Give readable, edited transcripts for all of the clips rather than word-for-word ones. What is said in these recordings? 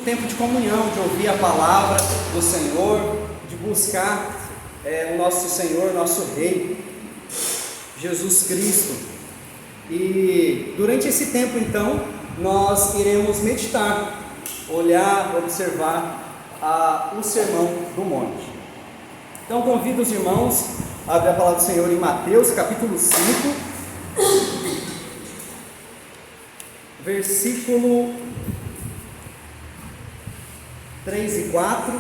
Tempo de comunhão, de ouvir a palavra do Senhor, de buscar o nosso Senhor, nosso Rei, Jesus Cristo. E durante esse tempo, então, nós iremos meditar, olhar, observar o Sermão do Monte. Então, convido os irmãos a abrir a palavra do Senhor em Mateus, capítulo 5, versículo 3 e 4.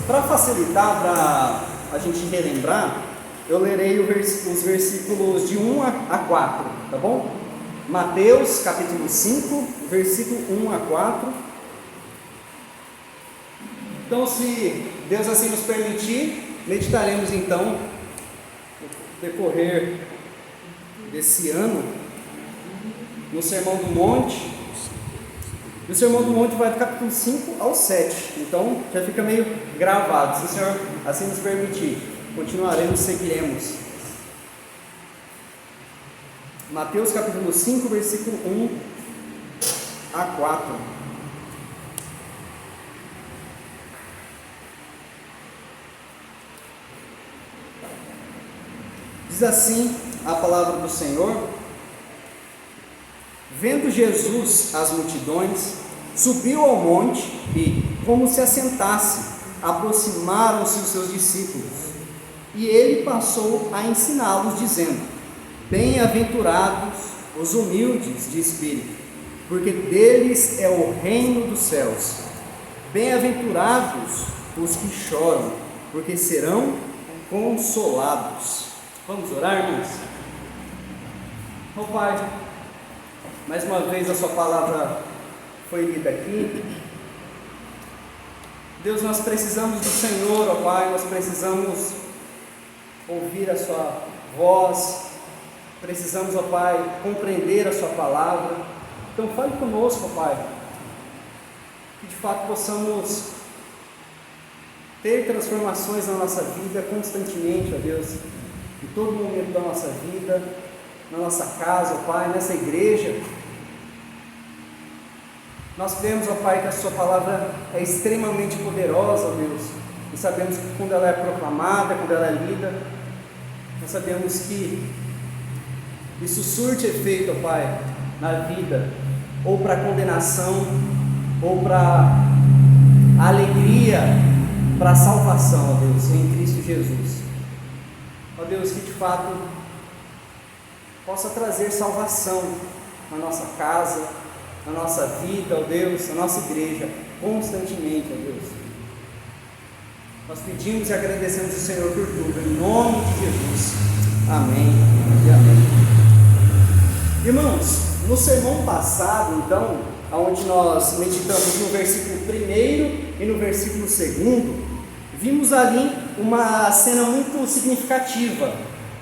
Para facilitar, para a gente relembrar, eu lerei os versículos de 1 a 4, tá bom? Mateus capítulo 5, versículo 1 a 4. Então, se Deus assim nos permitir, meditaremos então no decorrer desse ano no Sermão do Monte. E o Sermão do Monte vai do capítulo 5 ao 7. Então já fica meio gravado. Se o Senhor assim nos permitir, continuaremos, seguiremos. Mateus capítulo 5, versículo 1 a 4. Diz assim a palavra do Senhor: Vendo Jesus as multidões, subiu ao monte e, como se assentasse, aproximaram-se os seus discípulos. E ele passou a ensiná-los, dizendo: Bem-aventurados os humildes de espírito, porque deles é o reino dos céus. Bem-aventurados os que choram, porque serão consolados. Vamos orar, irmãos? Pai, mais uma vez a sua palavra foi lida aqui. Deus, nós precisamos do Senhor, ó Pai, nós precisamos ouvir a sua voz, precisamos, ó Pai, compreender a sua palavra. Então fale conosco, ó Pai, que de fato possamos ter transformações na nossa vida constantemente, ó Deus, em todo momento da nossa vida, na nossa casa, ó Pai, nessa igreja. Nós cremos, ó Pai, que a sua palavra é extremamente poderosa, ó Deus, e sabemos que quando ela é proclamada, quando ela é lida, nós sabemos que isso surte efeito, ó Pai, na vida, ou para condenação, ou para alegria, para salvação, ó Deus, em Cristo Jesus. Ó Deus, que de fato possa trazer salvação na nossa casa, na nossa vida, ó Deus, na nossa igreja, constantemente, ó Deus. Nós pedimos e agradecemos ao Senhor por tudo, em nome de Jesus. Amém e amém. Irmãos, no sermão passado, então, onde nós meditamos no versículo 1 e no versículo 2, vimos ali uma cena muito significativa,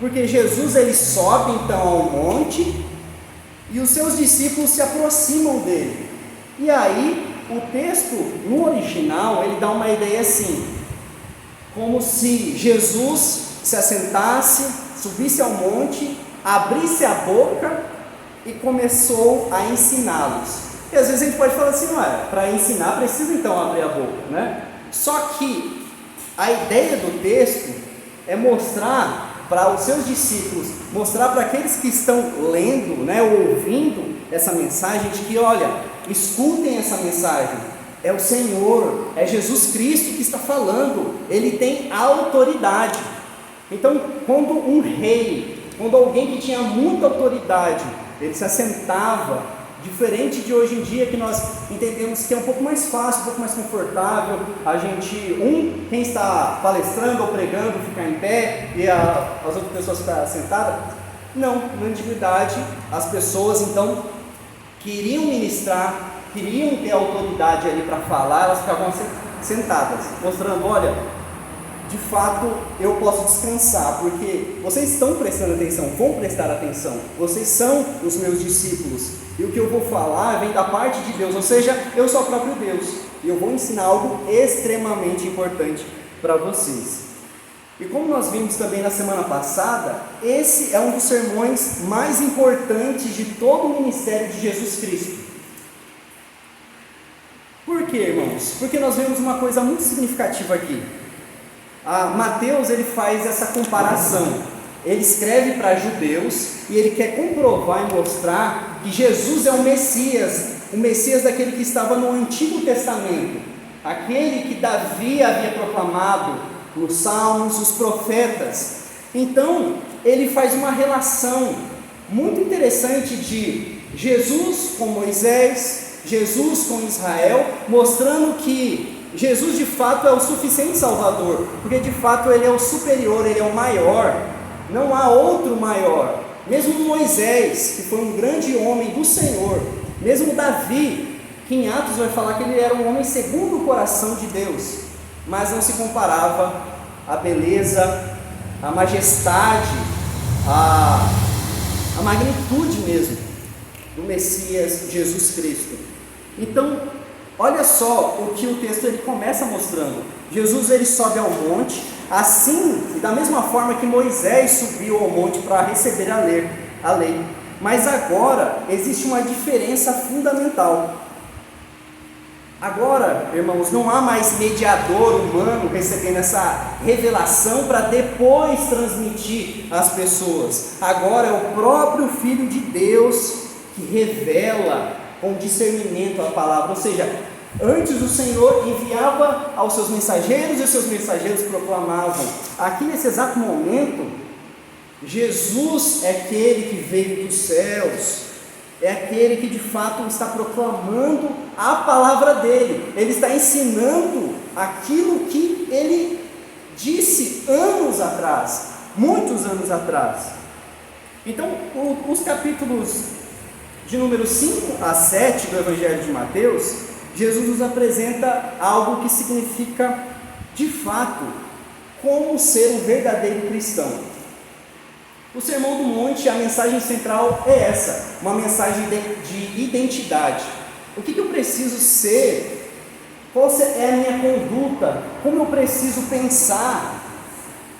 porque Jesus ele sobe então ao monte e os seus discípulos se aproximam dele. E aí o texto no original ele dá uma ideia assim, como se Jesus se assentasse, subisse ao monte, abrisse a boca e começou a ensiná-los. E às vezes a gente pode falar assim, para ensinar precisa então abrir a boca, né? Só que a ideia do texto é mostrar para os seus discípulos, mostrar para aqueles que estão lendo, né, ouvindo essa mensagem, de que, olha, escutem essa mensagem, é o Senhor, é Jesus Cristo que está falando, Ele tem autoridade. Então, quando um rei, quando alguém que tinha muita autoridade, ele se assentava, diferente de hoje em dia, que nós entendemos que é um pouco mais fácil, um pouco mais confortável, a gente, quem está palestrando ou pregando, ficar em pé, e as outras pessoas ficar sentadas. Não, na antiguidade, as pessoas então queriam ministrar, queriam ter autoridade ali para falar, elas ficavam sentadas, mostrando, olha, de fato eu posso descansar, porque vocês estão prestando atenção, vão prestar atenção, vocês são os meus discípulos, e o que eu vou falar vem da parte de Deus, ou seja, eu sou o próprio Deus, e eu vou ensinar algo extremamente importante para vocês. E como nós vimos também na semana passada, esse é um dos sermões mais importantes de todo o ministério de Jesus Cristo. Por quê, irmãos? Porque nós vemos uma coisa muito significativa aqui. Mateus ele faz essa comparação. Ele escreve para judeus e ele quer comprovar e mostrar que Jesus é o Messias daquele que estava no Antigo Testamento, aquele que Davi havia proclamado nos Salmos, os profetas. Então, ele faz uma relação muito interessante de Jesus com Moisés, Jesus com Israel, mostrando que Jesus de fato é o suficiente Salvador, porque de fato ele é o superior, ele é o maior, não há outro maior. Mesmo Moisés, que foi um grande homem do Senhor, mesmo Davi, que em Atos vai falar que ele era um homem segundo o coração de Deus, mas não se comparava à beleza, à majestade, à magnitude mesmo do Messias Jesus Cristo. Então, olha só o que o texto ele começa mostrando. Jesus ele sobe ao monte, assim e da mesma forma que Moisés subiu ao monte para receber a lei. Mas agora existe uma diferença fundamental. Agora, irmãos, não há mais mediador humano recebendo essa revelação para depois transmitir às pessoas. Agora é o próprio Filho de Deus que revela com discernimento a palavra. Ou seja, antes o Senhor enviava aos seus mensageiros e os seus mensageiros proclamavam. Aqui nesse exato momento, Jesus é aquele que veio dos céus, é aquele que de fato está proclamando a palavra dele. Ele está ensinando aquilo que ele disse anos atrás, muitos anos atrás. Então, os capítulos de número 5 a 7 do Evangelho de Mateus, Jesus nos apresenta algo que significa, de fato, como ser um verdadeiro cristão. O Sermão do Monte, a mensagem central é essa, uma mensagem de identidade. O que eu preciso ser? Qual é a minha conduta? Como eu preciso pensar?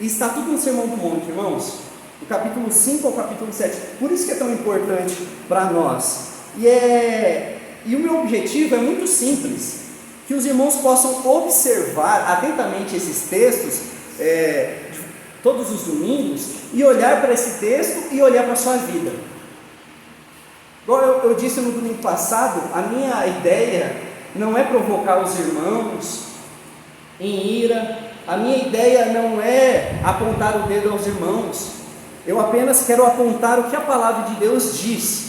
E está tudo no Sermão do Monte, irmãos. Do capítulo 5 ao capítulo 7. Por isso que é tão importante para nós. E o meu objetivo é muito simples. Que os irmãos possam observar atentamente esses textos, todos os domingos, e olhar para esse texto e olhar para a sua vida. Igual eu disse no domingo passado, a minha ideia não é provocar os irmãos em ira, a minha ideia não é apontar o dedo aos irmãos, eu apenas quero apontar o que a palavra de Deus diz.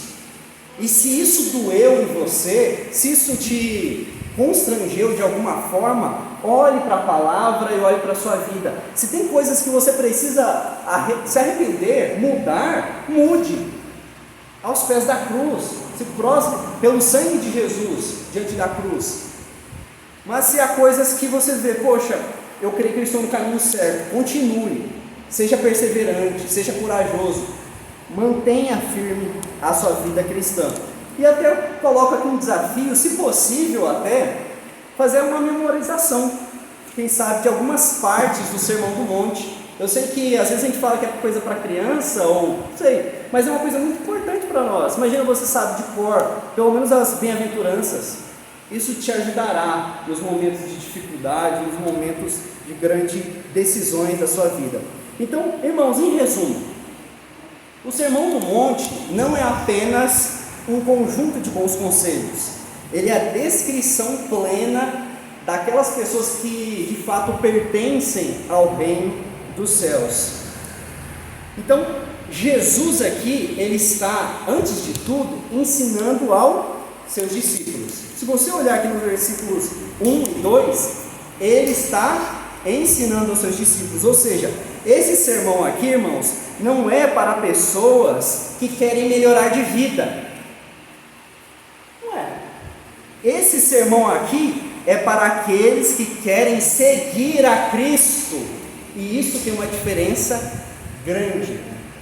E se isso doeu em você, se isso te constrangeu de alguma forma, olhe para a palavra e olhe para a sua vida. Se tem coisas que você precisa se arrepender, mudar, mude. Aos pés da cruz, se prostre pelo sangue de Jesus diante da cruz. Mas se há coisas que você vê, poxa, eu creio que eu estou no caminho certo, continue, seja perseverante, seja corajoso, mantenha firme a sua vida cristã. E até eu coloco aqui um desafio, se possível até, fazer uma memorização, quem sabe, de algumas partes do Sermão do Monte. Eu sei que às vezes a gente fala que é coisa para criança, ou não sei, mas é uma coisa muito importante para nós. Imagina você sabe de cor, pelo menos as bem-aventuranças. Isso te ajudará nos momentos de dificuldade, nos momentos de grandes decisões da sua vida. Então, irmãos, em resumo, o Sermão do Monte não é apenas um conjunto de bons conselhos, ele é a descrição plena daquelas pessoas que de fato pertencem ao reino dos céus. Então, Jesus aqui, ele está, antes de tudo, ensinando aos seus discípulos. Se você olhar aqui nos versículos 1 e 2, ele está ensinando aos seus discípulos, ou seja, esse sermão aqui, irmãos, não é para pessoas que querem melhorar de vida. Não é. Esse sermão aqui é para aqueles que querem seguir a Cristo, e isso tem uma diferença grande.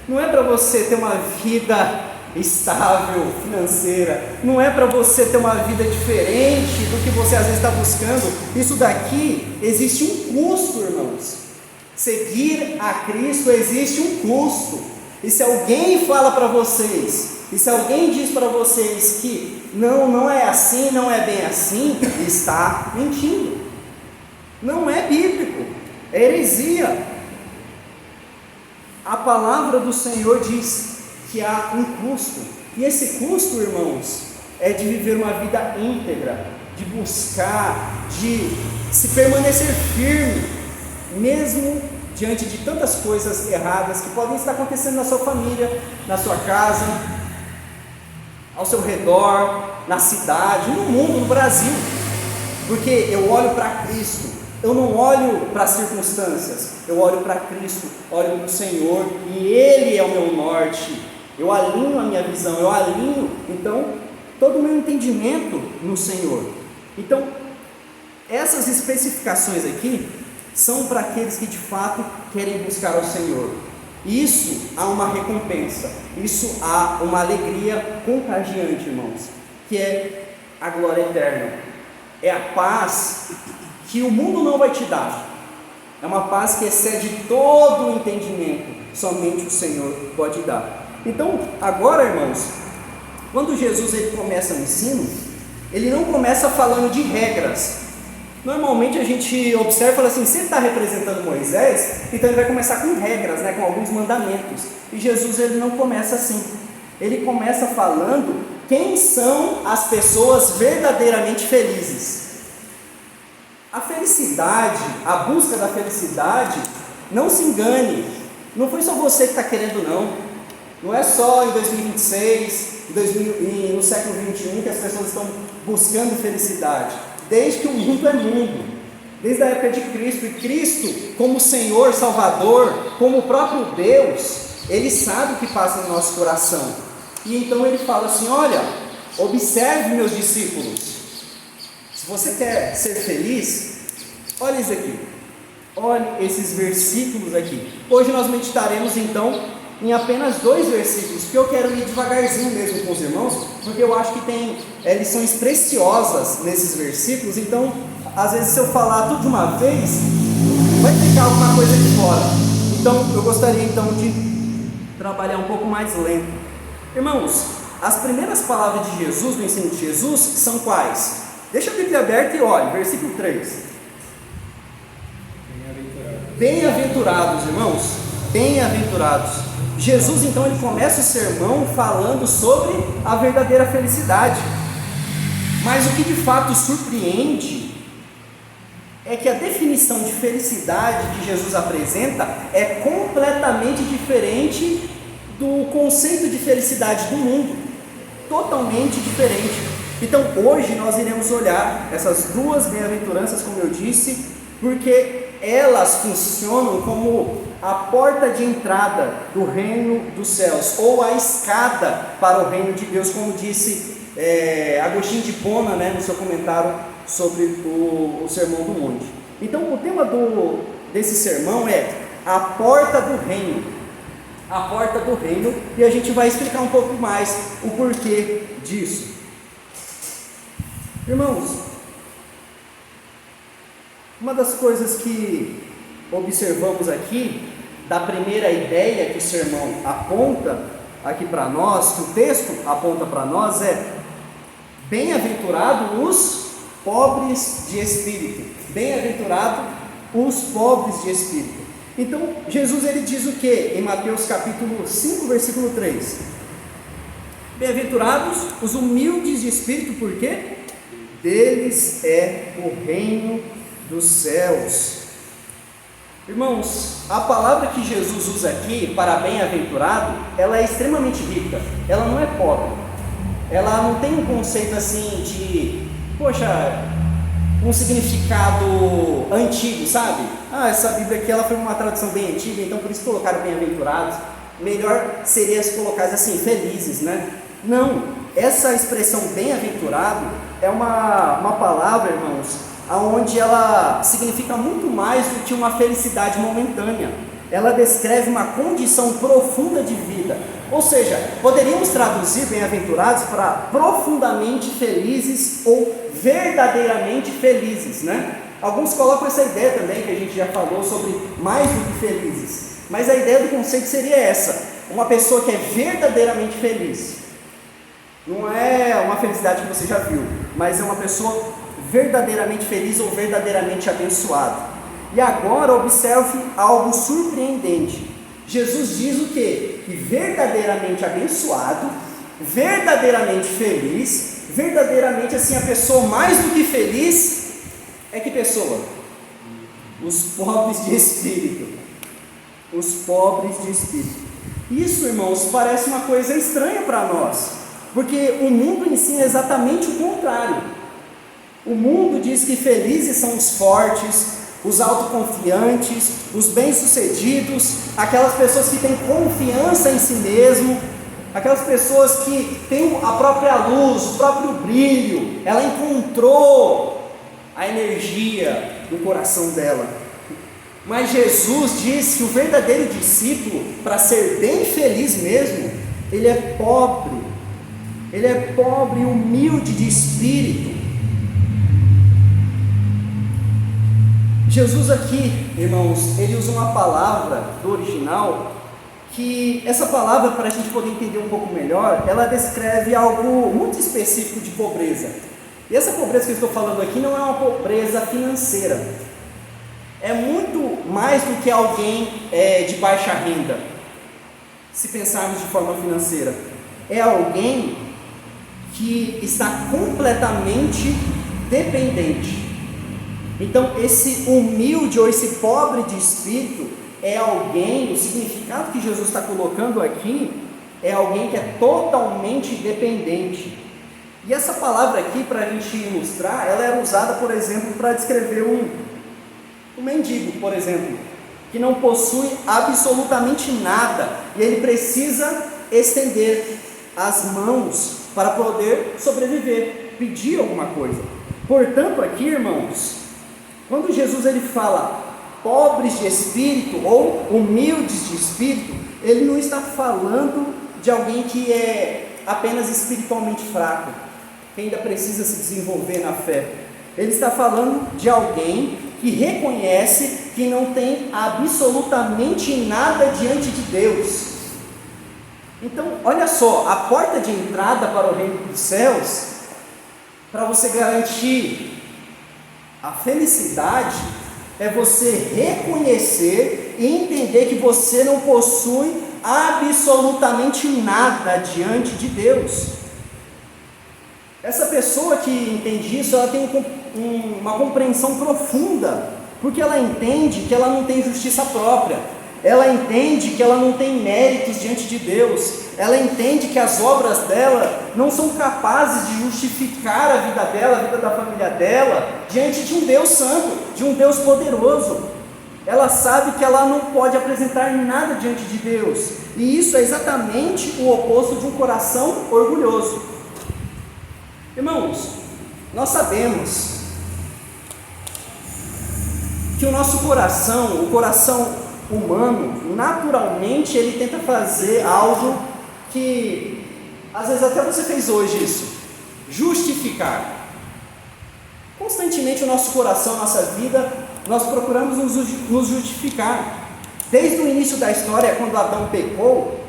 Não é para você ter uma vida estável, financeira, não é para você ter uma vida diferente do que você às vezes está buscando. Isso daqui existe um custo, irmãos. Seguir a Cristo existe um custo. E se alguém fala para vocês, e se alguém diz para vocês que não é assim, não é bem assim, está mentindo. Não é bíblico, é heresia. A palavra do Senhor diz que há um custo. E esse custo, irmãos, é de viver uma vida íntegra, de buscar, de se permanecer firme, mesmo diante de tantas coisas erradas que podem estar acontecendo na sua família, na sua casa, ao seu redor, na cidade, no mundo, no Brasil. Porque eu olho para Cristo, eu não olho para as circunstâncias, eu olho para Cristo, olho para o Senhor, e Ele é o meu norte. Eu alinho a minha visão, eu alinho, então, todo o meu entendimento no Senhor. Então, essas especificações aqui são para aqueles que de fato querem buscar ao Senhor. Isso há uma recompensa, isso há uma alegria contagiante, irmãos, que é a glória eterna, é a paz que o mundo não vai te dar, é uma paz que excede todo o entendimento, somente o Senhor pode dar. Então, agora, irmãos, quando Jesus ele começa o ensino, ele não começa falando de regras. Normalmente a gente observa e fala assim, se ele está representando Moisés, então ele vai começar com regras, né, com alguns mandamentos. E Jesus ele não começa assim. Ele começa falando quem são as pessoas verdadeiramente felizes. A felicidade, a busca da felicidade, não se engane, não foi só você que está querendo não. Não é só em 2026, e no século 21 que as pessoas estão buscando felicidade. Desde que o mundo é mundo, desde a época de Cristo, e Cristo como Senhor, Salvador, como o próprio Deus, Ele sabe o que passa no nosso coração, e então Ele fala assim, olha, observe meus discípulos, se você quer ser feliz, olha isso aqui, olhe esses versículos aqui. Hoje nós meditaremos então em apenas 2 versículos, porque eu quero ir devagarzinho mesmo com os irmãos, porque eu acho que tem lições preciosas nesses versículos. Então, às vezes se eu falar tudo de uma vez, vai ficar alguma coisa de fora. Então, eu gostaria então de trabalhar um pouco mais lento. Irmãos, as primeiras palavras de Jesus, do ensino de Jesus, são quais? Deixa a Bíblia aberta e olhe, versículo 3. Bem-aventurados, irmãos, bem-aventurados. Jesus então ele começa o sermão falando sobre a verdadeira felicidade, mas o que de fato surpreende é que a definição de felicidade que Jesus apresenta é completamente diferente do conceito de felicidade do mundo, totalmente diferente. Então hoje nós iremos olhar essas 2 bem-aventuranças, como eu disse, porque elas funcionam como a porta de entrada do reino dos céus, ou a escada para o reino de Deus, como disse Agostinho de Hipona, né, no seu comentário sobre o Sermão do Monte. Então o tema desse sermão é a porta do reino, a porta do reino, e a gente vai explicar um pouco mais o porquê disso. Irmãos, uma das coisas que observamos aqui, da primeira ideia que o sermão aponta aqui para nós, que o texto aponta para nós, é bem-aventurado os pobres de espírito, bem-aventurado os pobres de espírito. Então Jesus ele diz o que? Em Mateus capítulo 5 versículo 3, bem-aventurados os humildes de espírito, por quê? Deles é o reino dos céus. Irmãos, a palavra que Jesus usa aqui para bem-aventurado, ela é extremamente rica, ela não é pobre, ela não tem um conceito assim de, um significado antigo, sabe? Essa Bíblia aqui ela foi uma tradução bem antiga, então por isso colocaram bem-aventurados. Melhor seria se colocasse assim, felizes, né? Não, essa expressão bem-aventurado é uma palavra, irmãos, onde ela significa muito mais do que uma felicidade momentânea. Ela descreve uma condição profunda de vida, ou seja, poderíamos traduzir bem-aventurados para profundamente felizes ou verdadeiramente felizes, né? Alguns colocam essa ideia também, que a gente já falou sobre mais do que felizes. Mas a ideia do conceito seria essa: uma pessoa que é verdadeiramente feliz. Não é uma felicidade que você já viu, mas é uma pessoa verdadeiramente feliz ou verdadeiramente abençoada. E agora observe algo surpreendente. Jesus diz o quê? Que verdadeiramente abençoado, verdadeiramente feliz, verdadeiramente assim, a pessoa mais do que feliz é que pessoa? Os pobres de espírito. Os pobres de espírito. Isso, irmãos, parece uma coisa estranha para nós, porque o mundo ensina exatamente o contrário. O mundo diz que felizes são os fortes, os autoconfiantes, os bem-sucedidos, aquelas pessoas que têm confiança em si mesmo, aquelas pessoas que têm a própria luz, o próprio brilho, ela encontrou a energia no coração dela. Mas Jesus diz que o verdadeiro discípulo, para ser bem feliz mesmo, ele é pobre e humilde de espírito. Jesus aqui, irmãos, ele usa uma palavra do original, que essa palavra, para a gente poder entender um pouco melhor, ela descreve algo muito específico de pobreza. E essa pobreza que eu estou falando aqui não é uma pobreza financeira, é muito mais do que alguém de baixa renda, se pensarmos de forma financeira. É alguém que está completamente dependente. Então, esse humilde ou esse pobre de espírito é alguém, o significado que Jesus está colocando aqui, é alguém que é totalmente dependente. E essa palavra aqui, para a gente ilustrar, ela era usada, por exemplo, para descrever um mendigo, por exemplo, que não possui absolutamente nada, e ele precisa estender as mãos para poder sobreviver, pedir alguma coisa. Portanto, aqui, irmãos, quando Jesus ele fala pobres de espírito ou humildes de espírito, ele não está falando de alguém que é apenas espiritualmente fraco, que ainda precisa se desenvolver na fé. Ele está falando de alguém que reconhece que não tem absolutamente nada diante de Deus. Então, olha só, a porta de entrada para o reino dos céus, para você garantir a felicidade, é você reconhecer e entender que você não possui absolutamente nada diante de Deus. Essa pessoa que entende isso, ela tem uma compreensão profunda, porque ela entende que ela não tem justiça própria, ela entende que ela não tem méritos diante de Deus, ela entende que as obras dela não são capazes de justificar a vida dela, a vida da família dela, diante de um Deus santo, de um Deus poderoso. Ela sabe que ela não pode apresentar nada diante de Deus, e isso é exatamente o oposto de um coração orgulhoso. Irmãos, nós sabemos que o nosso coração, o coração humano, naturalmente ele tenta fazer algo que, às vezes até você fez hoje isso, justificar. Constantemente o nosso coração, nossa vida, nós procuramos nos justificar. Desde o início da história, quando Adão pecou,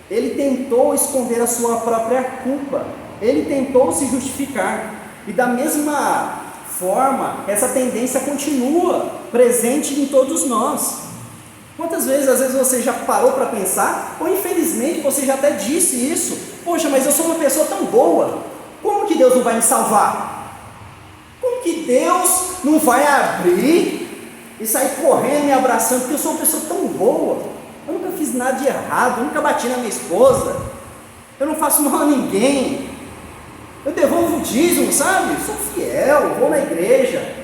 ele tentou esconder a sua própria culpa, ele tentou se justificar, e da mesma forma, essa tendência continua presente em todos nós. Quantas vezes, às vezes você já parou para pensar, ou infelizmente você já até disse isso: poxa, mas eu sou uma pessoa tão boa, como que Deus não vai me salvar? Como que Deus não vai abrir e sair correndo me abraçando, porque eu sou uma pessoa tão boa, eu nunca fiz nada de errado, eu nunca bati na minha esposa, eu não faço mal a ninguém, eu devolvo o dízimo, sabe? Sou fiel, vou na igreja,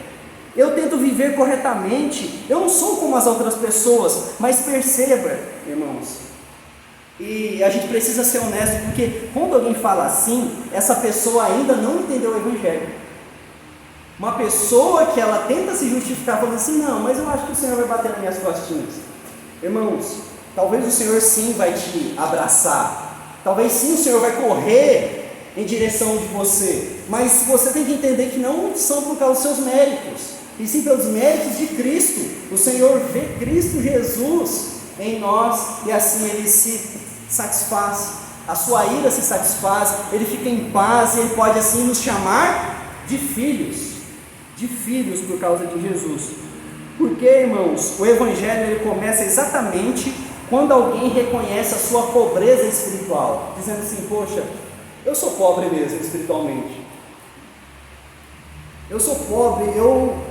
eu tento viver corretamente, eu não sou como as outras pessoas. Mas perceba, irmãos, e a gente precisa ser honesto, porque quando alguém fala assim, essa pessoa ainda não entendeu o Evangelho. Uma pessoa que ela tenta se justificar falando assim: não, mas eu acho que o Senhor vai bater nas minhas costinhas. Irmãos, talvez o Senhor sim vai te abraçar, talvez sim o Senhor vai correr em direção de você, mas você tem que entender que não são por causa dos seus méritos, e sim pelos méritos de Cristo. O Senhor vê Cristo Jesus em nós e assim Ele se satisfaz, a sua ira se satisfaz, Ele fica em paz e Ele pode assim nos chamar de filhos por causa de Jesus. Porque, irmãos, o Evangelho ele começa exatamente quando alguém reconhece a sua pobreza espiritual, dizendo assim: poxa, eu sou pobre mesmo espiritualmente, eu sou pobre,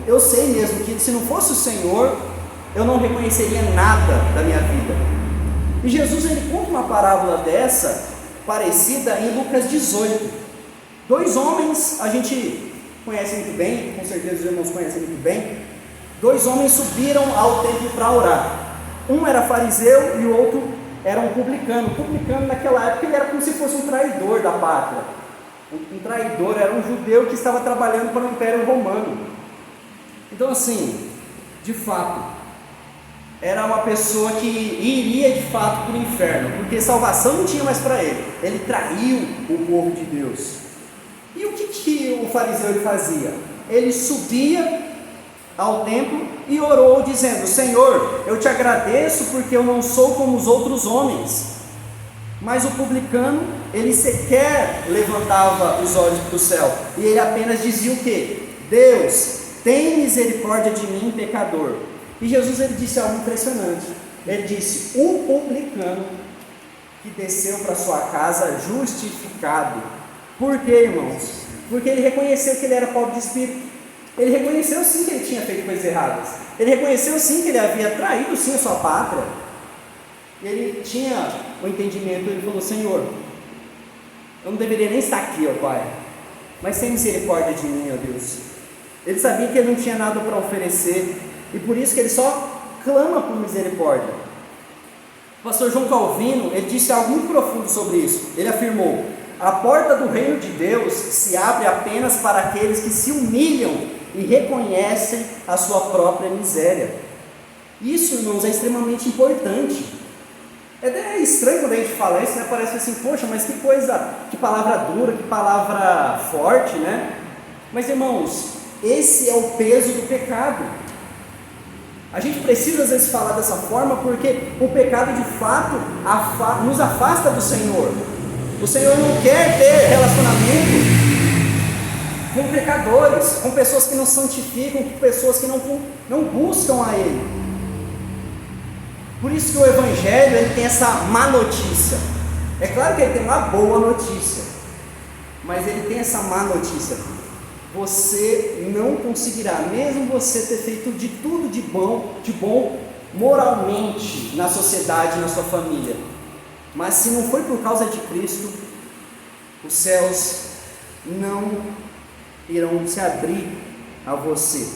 eu sei mesmo que se não fosse o Senhor, eu não reconheceria nada da minha vida. E Jesus ele conta uma parábola dessa, parecida, em Lucas 18. Dois homens, a gente conhece muito bem, com certeza os irmãos conhecem muito bem. Dois homens subiram ao templo para orar. Um era fariseu e o outro era um publicano. O publicano naquela época ele era como se fosse um traidor da pátria. Um traidor, era um judeu que estava trabalhando para o Império Romano. Então assim, de fato, era uma pessoa que iria de fato para o inferno, porque salvação não tinha mais para ele. Ele traiu o povo de Deus. E o que o fariseu ele fazia? Ele subia ao templo e orou dizendo: Senhor, eu te agradeço porque eu não sou como os outros homens. Mas o publicano, ele sequer levantava os olhos para o céu, e ele apenas dizia o quê? Deus, tem misericórdia de mim, pecador. E Jesus ele disse algo impressionante. Ele disse: o publicano que desceu para sua casa justificado. Por quê, irmãos? Porque ele reconheceu que ele era pobre de espírito. Ele reconheceu sim que ele tinha feito coisas erradas. Ele reconheceu sim que ele havia traído sim a sua pátria. E ele tinha o entendimento, ele falou: Senhor, eu não deveria nem estar aqui, ó Pai, mas tem misericórdia de mim, ó Deus. Ele sabia que ele não tinha nada para oferecer, e por isso que ele só clama por misericórdia. O pastor João Calvino, ele disse algo muito profundo sobre isso. Ele afirmou: a porta do reino de Deus se abre apenas para aqueles que se humilham e reconhecem a sua própria miséria. Isso, irmãos, é extremamente importante. É estranho quando a gente fala isso, né? Parece assim: poxa, mas que coisa, que palavra dura, que palavra forte, né? Mas, irmãos, esse é o peso do pecado. A gente precisa às vezes falar dessa forma, porque o pecado de fato nos afasta do Senhor. O Senhor não quer ter relacionamento com pecadores, com pessoas que não santificam, com pessoas que não buscam a Ele. Por isso que o Evangelho ele tem essa má notícia. É claro que ele tem uma boa notícia, mas ele tem essa má notícia. Você não conseguirá, mesmo você ter feito de tudo de bom moralmente na sociedade, na sua família, mas se não foi por causa de Cristo, os céus não irão se abrir a você.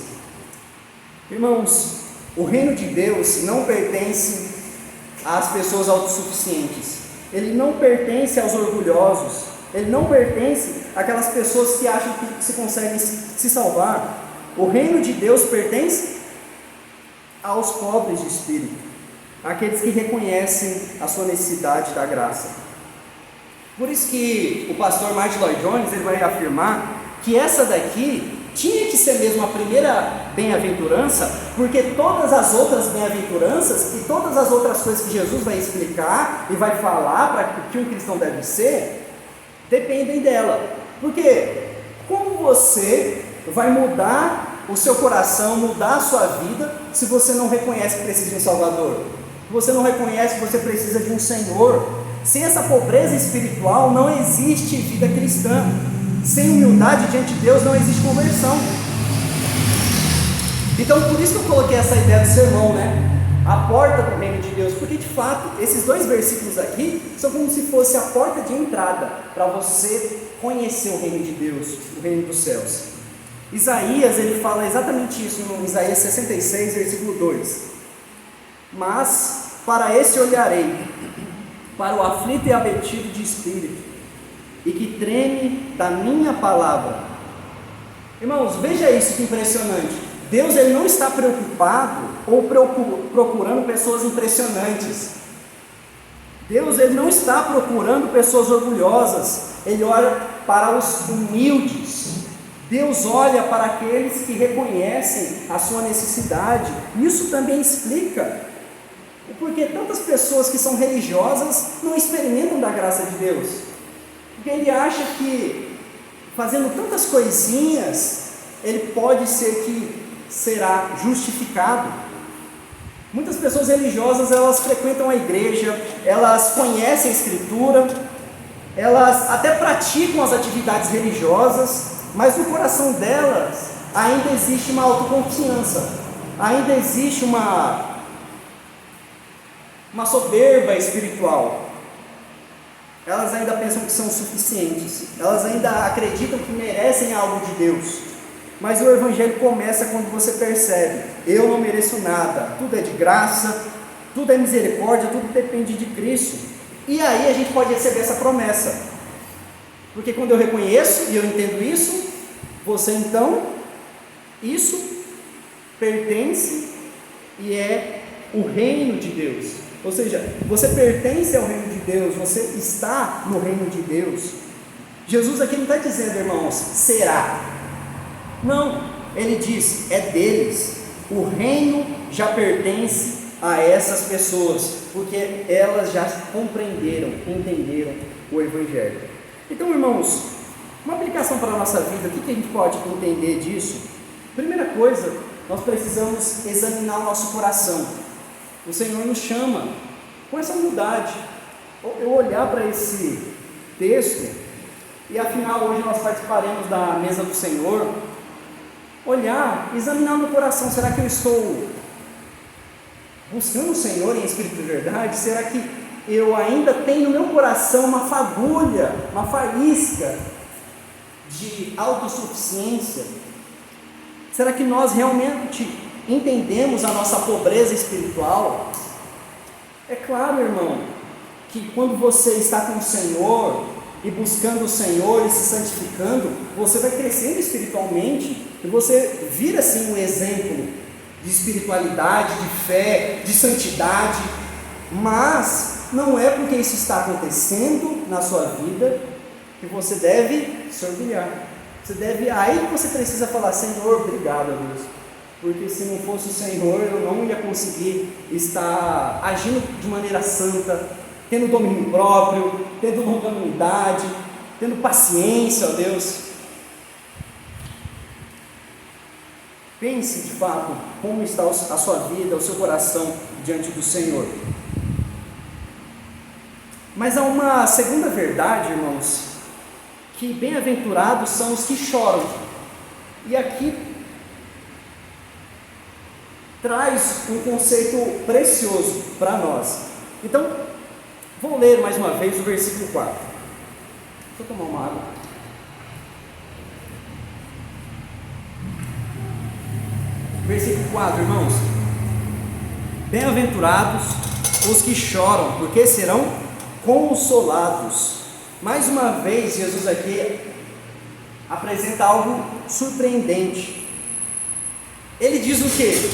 Irmãos, o reino de Deus não pertence às pessoas autossuficientes, ele não pertence aos orgulhosos, ele não pertence àquelas pessoas que acham que se conseguem se salvar. O reino de Deus pertence aos pobres de espírito, aqueles que reconhecem a sua necessidade da graça. Por isso que o pastor Martin Lloyd Jones ele vai afirmar que essa daqui tinha que ser mesmo a primeira bem-aventurança, porque todas as outras bem-aventuranças e todas as outras coisas que Jesus vai explicar e vai falar para que um cristão deve ser, dependem dela. Porque como você vai mudar o seu coração, mudar a sua vida, se você não reconhece que precisa de um Salvador? Se você não reconhece que você precisa de um Senhor? Sem essa pobreza espiritual não existe vida cristã. Sem humildade diante de Deus não existe conversão. Então por isso que eu coloquei essa ideia do sermão, né? A porta do reino de Deus, porque de fato esses dois versículos aqui são como se fosse a porta de entrada para você conhecer o reino de Deus, o reino dos céus. Isaías ele fala exatamente isso no Isaías 66, versículo 2: mas para esse olharei, para o aflito e abatido de espírito, e que treme da minha palavra. Irmãos, veja isso que impressionante. Deus ele não está preocupado ou procurando pessoas impressionantes. Deus ele não está procurando pessoas orgulhosas. Ele olha para os humildes. Deus olha para aqueles que reconhecem a sua necessidade. Isso também explica o porquê tantas pessoas que são religiosas não experimentam da graça de Deus. Porque ele acha que fazendo tantas coisinhas, ele pode ser que será justificado. Muitas pessoas religiosas, elas frequentam a igreja, elas conhecem a Escritura, elas até praticam as atividades religiosas, mas no coração delas ainda existe uma autoconfiança, ainda existe uma soberba espiritual. Elas ainda pensam que são suficientes, elas ainda acreditam que merecem algo de Deus. Mas o Evangelho começa quando você percebe: eu não mereço nada, tudo é de graça, tudo é misericórdia, tudo depende de Cristo. E aí a gente pode receber essa promessa, porque quando eu reconheço e eu entendo isso, você então, isso pertence e é o reino de Deus. Ou seja, você pertence ao reino de Deus, você está no reino de Deus. Jesus aqui não está dizendo, irmãos, será. Não, ele diz, é deles. O reino já pertence a essas pessoas, porque elas já compreenderam, entenderam o Evangelho. Então, irmãos, uma aplicação para a nossa vida, o que a gente pode entender disso? Primeira coisa, nós precisamos examinar o nosso coração. O Senhor nos chama com essa humildade. Eu olhar para esse texto, e afinal hoje nós participaremos da mesa do Senhor, olhar, examinar o meu coração, será que eu estou buscando o Senhor em espírito de verdade? Será que eu ainda tenho no meu coração uma fagulha, uma faísca de autossuficiência? Será que nós realmente entendemos a nossa pobreza espiritual? É claro, irmão, que quando você está com o Senhor e buscando o Senhor e se santificando, você vai crescendo espiritualmente e você vira assim um exemplo de espiritualidade, de fé, de santidade. Mas não é porque isso está acontecendo na sua vida que você deve se orgulhar. Você deve, aí que você precisa falar: Senhor, obrigado a Deus, porque se não fosse o Senhor eu não ia conseguir estar agindo de maneira santa, tendo domínio próprio, tendo longanimidade, tendo paciência, ó Deus. Pense de fato como está a sua vida, o seu coração diante do Senhor. Mas há uma segunda verdade, irmãos, que bem-aventurados são os que choram. E aqui traz um conceito precioso para nós. Então, vou ler mais uma vez o versículo 4. Deixa eu tomar uma água. Versículo 4, irmãos. Bem-aventurados os que choram, porque serão consolados. Mais uma vez, Jesus aqui apresenta algo surpreendente. Ele diz o quê?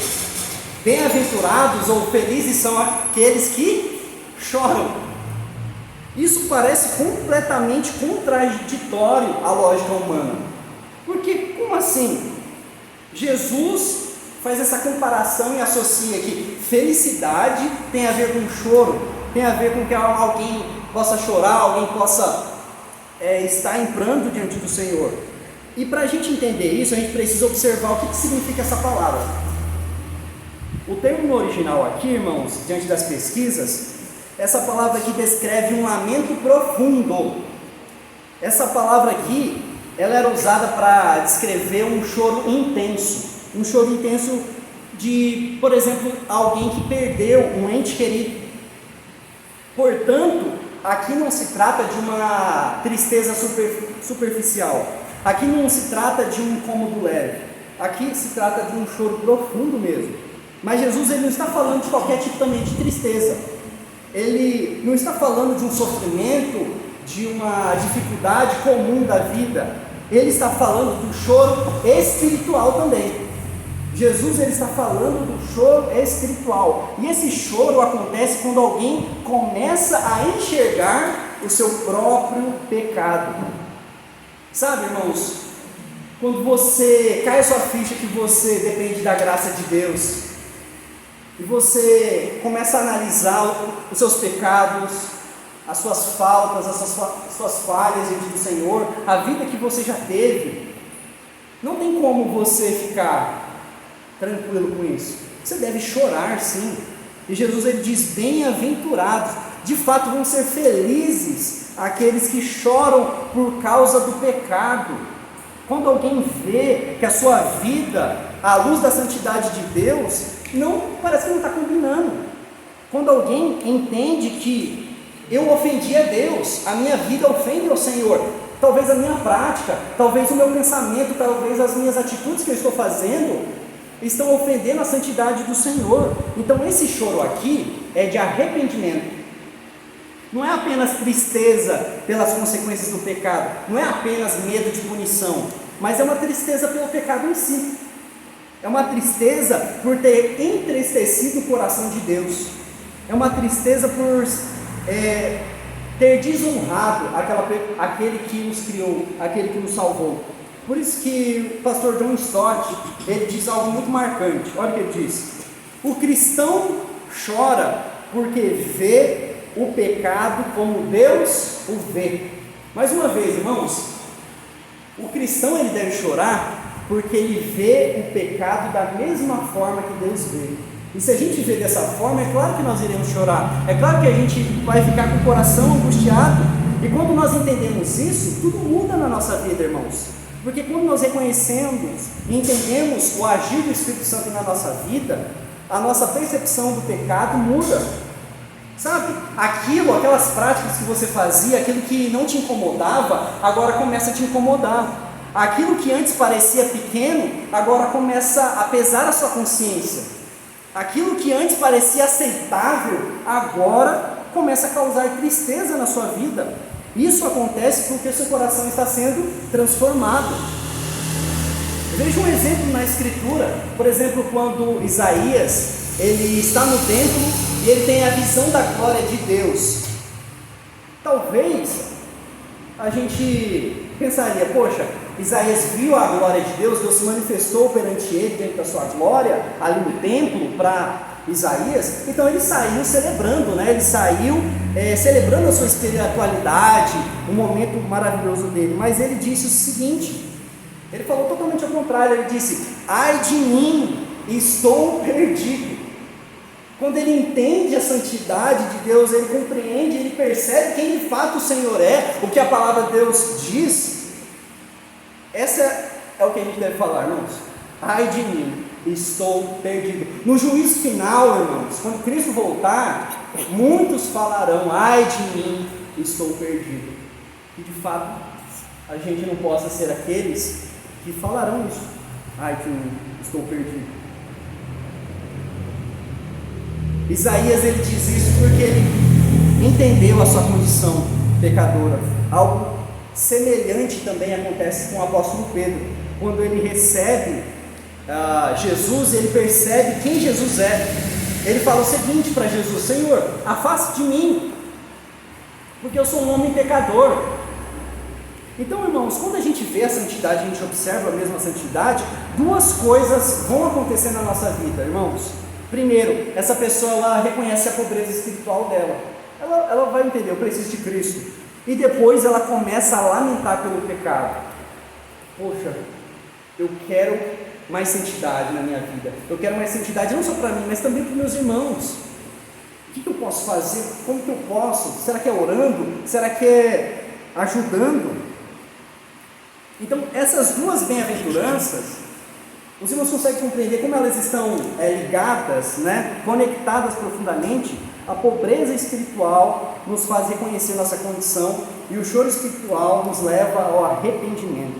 Bem-aventurados ou felizes são aqueles que choram. Isso parece completamente contraditório à lógica humana. Porque, como assim? Jesus faz essa comparação e associa que felicidade tem a ver com choro, tem a ver com que alguém possa chorar, alguém possa estar em pranto diante do Senhor. E para a gente entender isso, a gente precisa observar o que significa essa palavra. O termo no original aqui, irmãos, diante das pesquisas, essa palavra aqui descreve um lamento profundo. Essa palavra aqui, ela era usada para descrever um choro intenso. Um choro intenso de, por exemplo, alguém que perdeu um ente querido. Portanto, aqui não se trata de uma tristeza superficial. Aqui não se trata de um incômodo leve. Aqui se trata de um choro profundo mesmo. Mas Jesus, ele não está falando de qualquer tipo também de tristeza. Ele não está falando de um sofrimento, de uma dificuldade comum da vida. Ele está falando do choro espiritual também. Jesus, ele está falando do choro espiritual. E esse choro acontece quando alguém começa a enxergar o seu próprio pecado. Sabe, irmãos, Quando você cai a sua ficha que você depende da graça de Deus, e você começa a analisar os seus pecados, as suas faltas, as suas falhas diante do Senhor, a vida que você já teve, não tem como você ficar tranquilo com isso. Você deve chorar, sim. E Jesus, ele diz: bem-aventurados, de fato vão ser felizes aqueles que choram por causa do pecado. Quando alguém vê que a sua vida, à luz da santidade de Deus, parece que não está combinando. Quando alguém entende que eu ofendi a Deus, a minha vida ofende ao Senhor, talvez a minha prática, talvez o meu pensamento, talvez as minhas atitudes que eu estou fazendo, estão ofendendo a santidade do Senhor. Então esse choro aqui é de arrependimento. Não é apenas tristeza pelas consequências do pecado, não é apenas medo de punição, mas é uma tristeza pelo pecado em si. É uma tristeza por ter entristecido o coração de Deus. É uma tristeza por ter desonrado aquele que nos criou, aquele que nos salvou. Por isso que o pastor John Stott, ele diz algo muito marcante. Olha o que ele diz: o cristão chora porque vê o pecado como Deus o vê. Mais uma vez, irmãos, o cristão, ele deve chorar porque ele vê o pecado da mesma forma que Deus vê. E se a gente vê dessa forma, é claro que nós iremos chorar, é claro que a gente vai ficar com o coração angustiado. E quando nós entendemos isso, tudo muda na nossa vida, irmãos. Porque quando nós reconhecemos e entendemos o agir do Espírito Santo na nossa vida, a nossa percepção do pecado muda. Sabe, aquelas práticas que você fazia, aquilo que não te incomodava, agora começa a te incomodar. Aquilo que antes parecia pequeno, agora começa a pesar a sua consciência. Aquilo que antes parecia aceitável, agora começa a causar tristeza na sua vida. Isso acontece porque o seu coração está sendo transformado. Veja um exemplo na Escritura. Por exemplo, quando Isaías, ele está no templo e ele tem a visão da glória de Deus. Talvez a gente pensaria: poxa, Isaías viu a glória de Deus, Deus se manifestou perante ele dentro da sua glória, ali no templo, para Isaías. Então ele saiu celebrando, né? Ele saiu celebrando a sua espiritualidade, um momento maravilhoso dele. Mas ele disse o seguinte, ele falou totalmente ao contrário. Ele disse: ai de mim, estou perdido. Quando ele entende a santidade de Deus, ele compreende, ele percebe quem de fato o Senhor é, o que a palavra de Deus diz. Essa é o que a gente deve falar, irmãos. Ai de mim, estou perdido. No juízo final, irmãos, quando Cristo voltar, muitos falarão: ai de mim, estou perdido. E de fato, a gente não possa ser aqueles que falarão isso: ai de mim, estou perdido. Isaías, ele diz isso porque ele entendeu a sua condição pecadora. Algo semelhante também acontece com o apóstolo Pedro. Quando ele recebe Jesus, ele percebe quem Jesus é. Ele fala o seguinte para Jesus: Senhor, afaste de mim, porque eu sou um homem pecador. Então, irmãos, quando a gente vê a santidade, a gente observa a mesma santidade, duas coisas vão acontecer na nossa vida, irmãos. Primeiro, essa pessoa, ela reconhece a pobreza espiritual dela. Ela vai entender: eu preciso de Cristo. E depois ela começa a lamentar pelo pecado. Poxa, eu quero mais santidade na minha vida. Eu quero mais santidade não só para mim, mas também para os meus irmãos. O que eu posso fazer? Como que eu posso? Será que é orando? Será que é ajudando? Então, essas duas bem-aventuranças, os irmãos conseguem compreender como elas estão ligadas, né? Conectadas profundamente. A pobreza espiritual nos faz reconhecer nossa condição, e o choro espiritual nos leva ao arrependimento.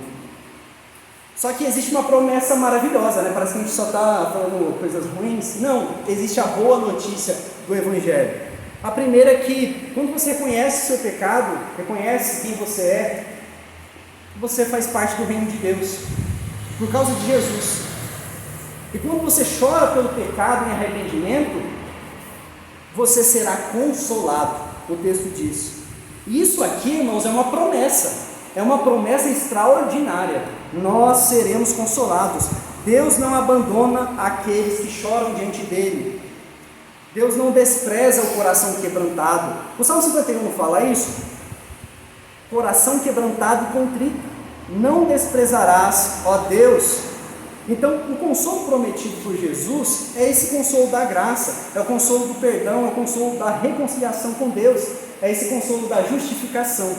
Só que existe uma promessa maravilhosa, né? Parece que a gente só está falando coisas ruins. Não, existe a boa notícia do Evangelho. A primeira é que, quando você reconhece o seu pecado, reconhece quem você faz parte do reino de Deus, por causa de Jesus. E quando você chora pelo pecado em arrependimento, você será consolado. O texto diz. E isso aqui, irmãos, é uma promessa. é uma promessa extraordinária: nós seremos consolados. Deus não abandona aqueles que choram diante dele. Deus não despreza o coração quebrantado. O Salmo 51 fala isso: coração quebrantado e contrito, não desprezarás, ó Deus. Então, o consolo prometido por Jesus é esse consolo da graça, é o consolo do perdão, é o consolo da reconciliação com Deus, é esse consolo da justificação.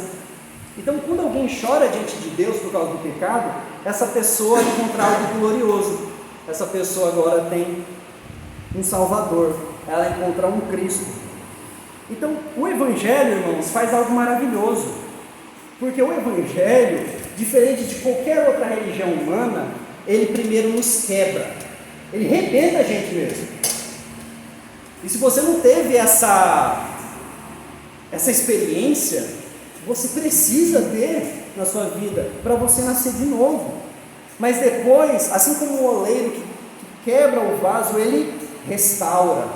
Então, quando alguém chora diante de Deus por causa do pecado, essa pessoa encontra algo glorioso. Essa pessoa agora tem um Salvador, ela encontra um Cristo. Então, o Evangelho, irmãos, faz algo maravilhoso, porque o Evangelho, diferente de qualquer outra religião humana, ele primeiro nos quebra, ele arrebenta a gente mesmo. E se você não teve essa experiência, você precisa ter na sua vida para você nascer de novo. Mas depois, assim como o oleiro que quebra o vaso, ele restaura,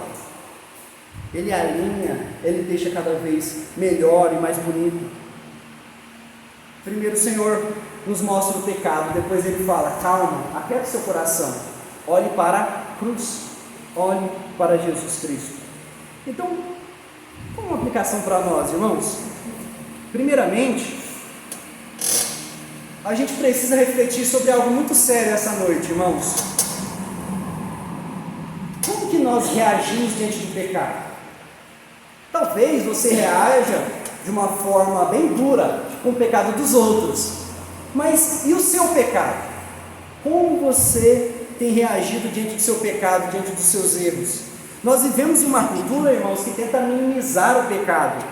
ele alinha, ele deixa cada vez melhor e mais bonito. Primeiro o Senhor nos mostra o pecado, depois ele fala: calma, aquiete seu coração, olhe para a cruz, olhe para Jesus Cristo. Então, qual uma aplicação para nós, irmãos? Primeiramente, a gente precisa refletir sobre algo muito sério essa noite, irmãos. Como que nós reagimos diante do pecado? Talvez você reaja de uma forma bem dura com o pecado dos outros, mas e o seu pecado? Como você tem reagido diante do seu pecado, diante dos seus erros? Nós vivemos uma cultura, irmãos, que tenta minimizar o pecado,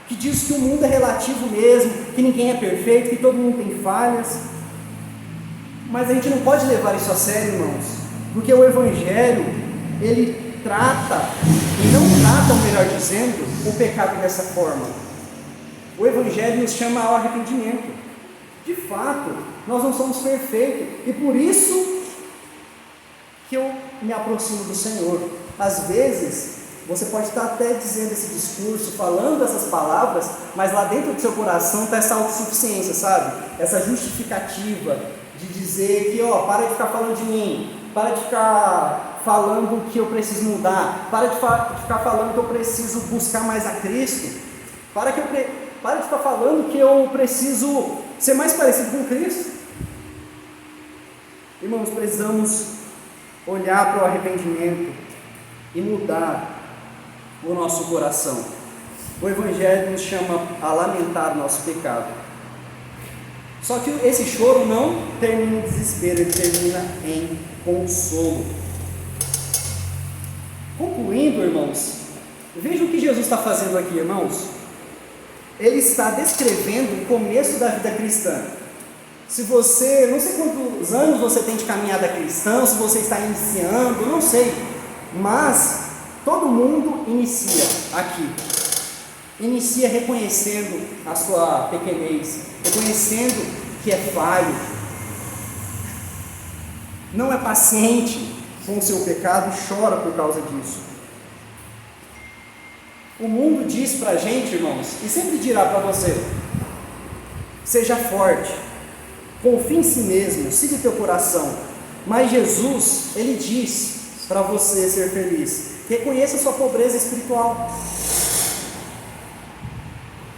que diz que o mundo é relativo mesmo, que ninguém é perfeito, que todo mundo tem falhas. Mas a gente não pode levar isso a sério, irmãos, porque o Evangelho, ele trata, e não trata, ou melhor dizendo, o pecado dessa forma. O Evangelho nos chama ao arrependimento. De fato, nós não somos perfeitos, e por isso que eu me aproximo do Senhor. Às vezes, você pode estar até dizendo esse discurso, falando essas palavras, mas lá dentro do seu coração está essa autossuficiência, sabe? Essa justificativa de dizer que, para de ficar falando de mim, para de ficar falando que eu preciso mudar, para de ficar falando que eu preciso buscar mais a Cristo, para de ficar falando que eu preciso ser mais parecido com Cristo. Irmãos, precisamos olhar para o arrependimento e mudar o nosso coração. O Evangelho nos chama a lamentar o nosso pecado. Só que esse choro não termina em desespero, ele termina em consolo. Concluindo, irmãos, veja o que Jesus está fazendo aqui, irmãos. Ele está descrevendo o começo da vida cristã. Se você, não sei quantos anos você tem de caminhada cristã, se você está iniciando, não sei, mas todo mundo inicia aqui. Inicia reconhecendo a sua pequenez, reconhecendo que é falho, não é paciente com o seu pecado e chora por causa disso. O mundo diz para a gente, irmãos, e sempre dirá para você: seja forte, confie em si mesmo, siga o teu coração. Mas Jesus, ele diz para você ser feliz: reconheça a sua pobreza espiritual.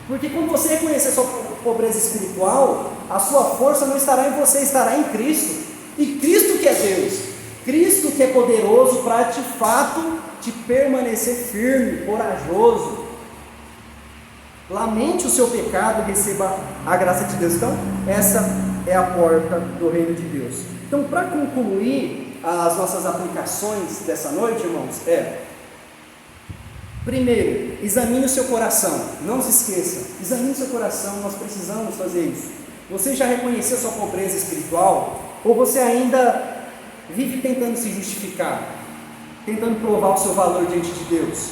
Porque quando você reconhecer a sua pobreza espiritual, a sua força não estará em você, estará em Cristo. E Cristo que é Deus, Cristo que é poderoso para de fato te permanecer firme, corajoso. Lamente o seu pecado e receba a graça de Deus. Então, essa é a porta do reino de Deus. Então, para concluir as nossas aplicações dessa noite, irmãos, primeiro, examine o seu coração. Não se esqueça, examine o seu coração, nós precisamos fazer isso. Você já reconheceu sua pobreza espiritual? Ou você ainda vive tentando se justificar, tentando provar o seu valor diante de Deus?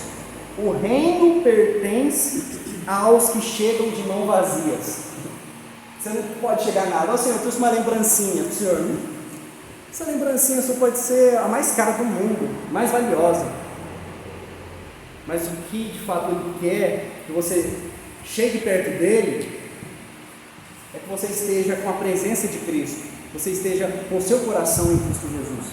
O reino pertence aos que chegam de mãos vazias. Você não pode chegar nada: ó Senhor, eu trouxe uma lembrancinha para o Senhor. Essa lembrancinha só pode ser a mais cara do mundo, mais valiosa. Mas o que de fato Ele quer que você chegue perto dele é que você esteja com a presença de Cristo, você esteja com o seu coração em Cristo Jesus.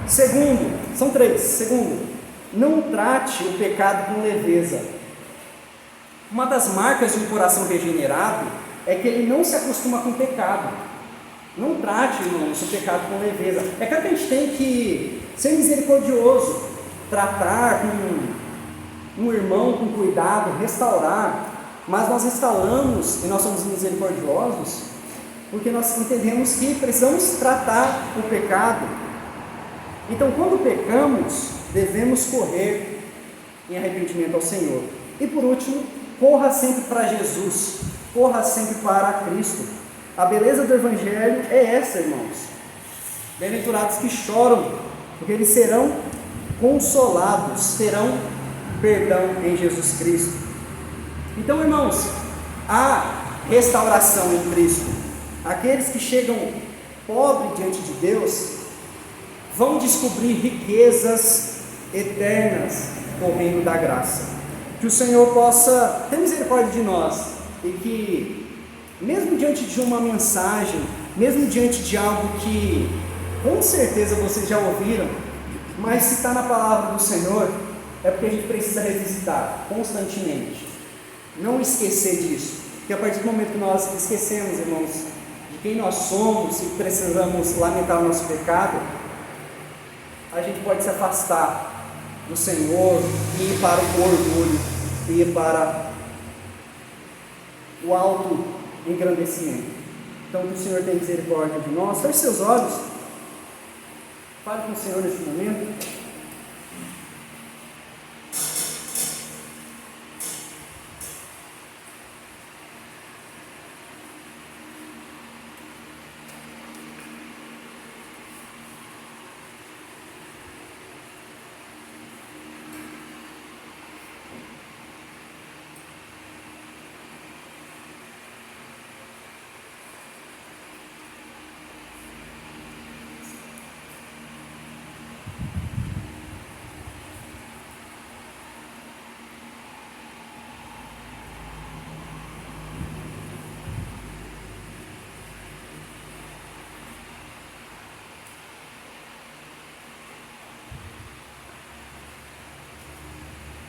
Segundo, são três. Segundo, não trate o pecado com leveza. Uma das marcas de um coração regenerado é que ele não se acostuma com o pecado. Não trate, irmãos, o pecado com leveza. É claro que a gente tem que ser misericordioso, tratar com um irmão com cuidado, restaurar, mas nós restauramos e nós somos misericordiosos porque nós entendemos que precisamos tratar o pecado. Então, quando pecamos, devemos correr em arrependimento ao Senhor. E por último, corra sempre para Jesus, corra sempre para Cristo. A beleza do Evangelho é essa, irmãos. Bem-aventurados que choram, porque eles serão consolados, terão perdão em Jesus Cristo. Então, irmãos, há restauração em Cristo. Aqueles que chegam pobres diante de Deus vão descobrir riquezas eternas no reino da graça. Que o Senhor possa ter misericórdia de nós e que, mesmo diante de uma mensagem, mesmo diante de algo que com certeza vocês já ouviram, mas se está na palavra do Senhor, é porque a gente precisa revisitar constantemente, não esquecer disso, porque a partir do momento que nós esquecemos, irmãos, de quem nós somos e precisamos lamentar o nosso pecado, a gente pode se afastar do Senhor e ir para o orgulho, e ir para o auto-engrandecimento. Então, que o Senhor tenha misericórdia de nós. Feche seus olhos, fale com o Senhor neste momento.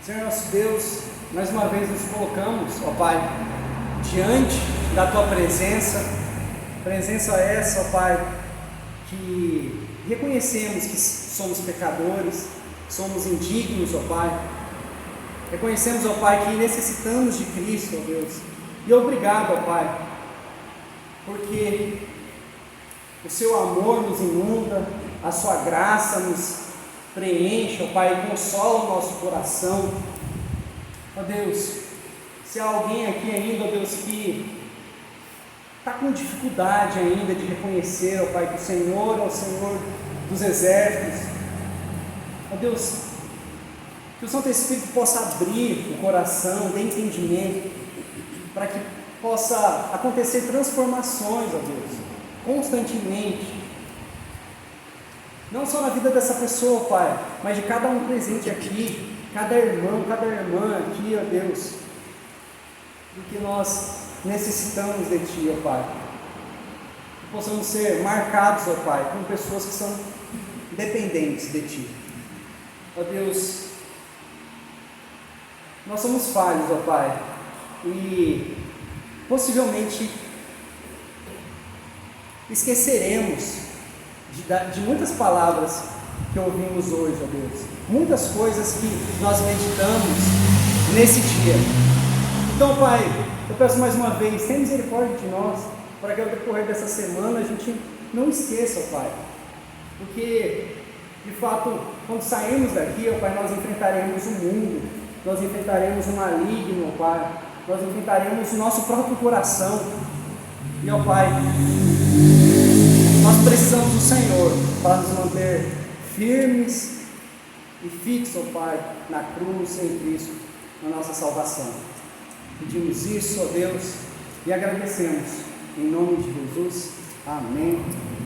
Senhor nosso Deus, mais uma vez nos colocamos, ó Pai, diante da Tua presença essa, ó Pai, que reconhecemos que somos pecadores, somos indignos, ó Pai, reconhecemos, ó Pai, que necessitamos de Cristo, ó Deus, e obrigado, ó Pai, porque o Seu amor nos inunda, a Sua graça nos preenche, ó Pai, consola o nosso coração. Ó Deus, se há alguém aqui ainda, ó Deus, que está com dificuldade ainda de reconhecer, ó Pai, que o Senhor é o Senhor dos exércitos, ó Deus, que o Santo Espírito possa abrir o coração, dê entendimento, para que possa acontecer transformações, ó Deus, constantemente, não só na vida dessa pessoa, Pai, mas de cada um presente aqui, cada irmão, cada irmã aqui, ó Deus, porque nós necessitamos de Ti, ó Pai, que possamos ser marcados, ó Pai, com pessoas que são dependentes de Ti, ó Deus, nós somos falhos, ó Pai, e possivelmente esqueceremos de muitas palavras que ouvimos hoje, ó Deus, muitas coisas que nós meditamos nesse dia. Então, Pai, eu peço mais uma vez, tenha misericórdia de nós, para que ao decorrer dessa semana a gente não esqueça, ó Pai, porque de fato, quando sairmos daqui, ó Pai, nós enfrentaremos o mundo, nós enfrentaremos o maligno, ó Pai, nós enfrentaremos o nosso próprio coração, e ó Pai, nós precisamos do Senhor para nos manter firmes e fixos, ó Pai, na cruz em Cristo, na nossa salvação. Pedimos isso, ó Deus, e agradecemos. Em nome de Jesus. Amém.